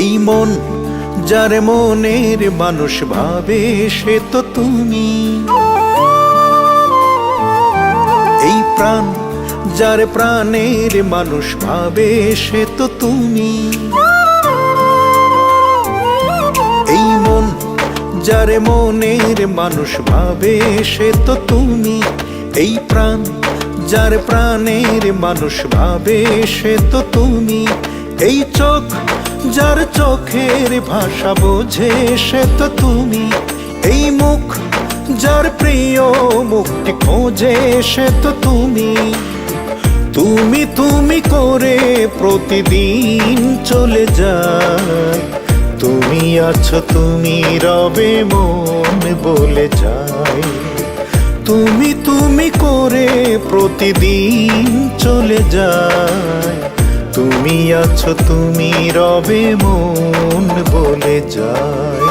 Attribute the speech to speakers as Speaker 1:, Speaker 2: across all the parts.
Speaker 1: এই মন যার মনের মানুষ ভাবে সে তো তুমি। এই প্রাণ যার প্রাণের মানুষ ভাবে সে তো তুমি। এই মন যার মনের মানুষ ভাবে সে তো তুমি। এই প্রাণ যার প্রাণের মানুষ ভাবে সে তো তুমি। এই চোখ যার চোখের ভাষা বোঝে সে তো তুমি। এই মুখ যার প্রিয় মুক্তি খোঁজে সে তো তুমি। তুমি তুমি করে প্রতিদিন চলে যায়। তুমি আছো তুমি রবে মন বলে যায়। তুমি তুমি করে প্রতিদিন চলে যায়। তুমি আছো তুমি রবে মন বলে যায়।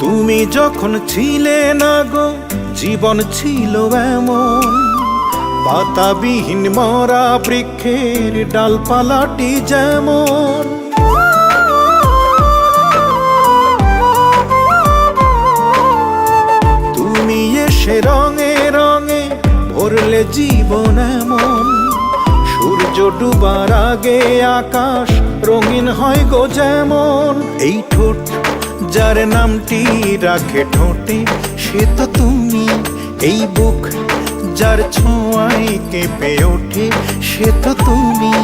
Speaker 1: তুমি যখন ছিলে না গো জীবন ছিল এমন। পাতাবিহীন মরা বৃক্ষের ডালপালাটি যেমন। তুমি এসে রঙে রঙে ভরলে জীবন এমন। সূর্য ডুবার আগে আকাশ রঙিন হয় গো যেমন। এই ঠোঁট যার নামটি রাখে ঠোঁটে সে তো তুমি। এই বুক যার ছোঁয়ায় কেঁপে ওঠে সে তো তুমি।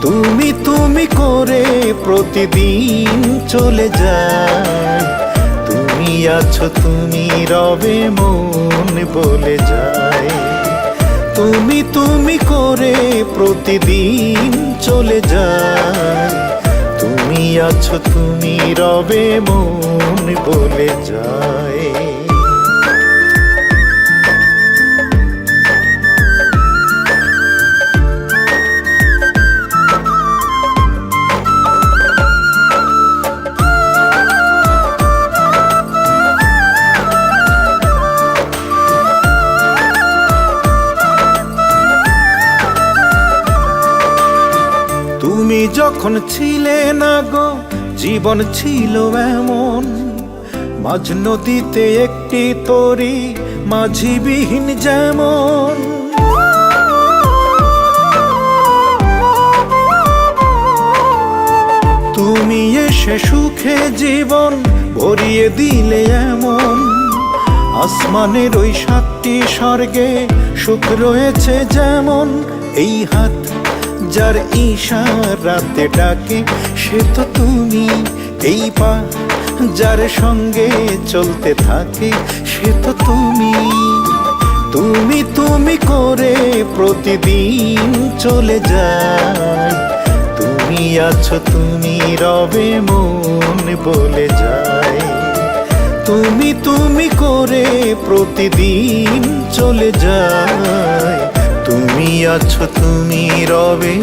Speaker 1: তুমি তুমি করে প্রতিদিন চলে যায়। তুমি আছো তুমি রবে মন বলে যায়। তুমি তুমি করে প্রতিদিন চলে যায়। তুমি আছো তুমি রবে মন বলে যায়। তুমি যখন ছিলে না গো জীবন ছিল এমন। মাঝ নদীতে একটি তরী মাঝিবিহীন যেমন। তুমি এসে সুখে জীবন ভরিয়ে দিলে এমন। আসমানের ওই 7টি স্বর্গে সুখ রয়েছে যেমন। এই হাত যার ইশারাতে ডাকে সে তো তুমি। এই পা যার সঙ্গে চলতে থাকে সে তো তুমি। তুমি তুমি করে প্রতিদিন চলে যায়। তুমি আছো তুমি রবে মন বলে যায়। তুমি তুমি করে প্রতিদিন চলে যায়। তুমি আছো তুমি রবে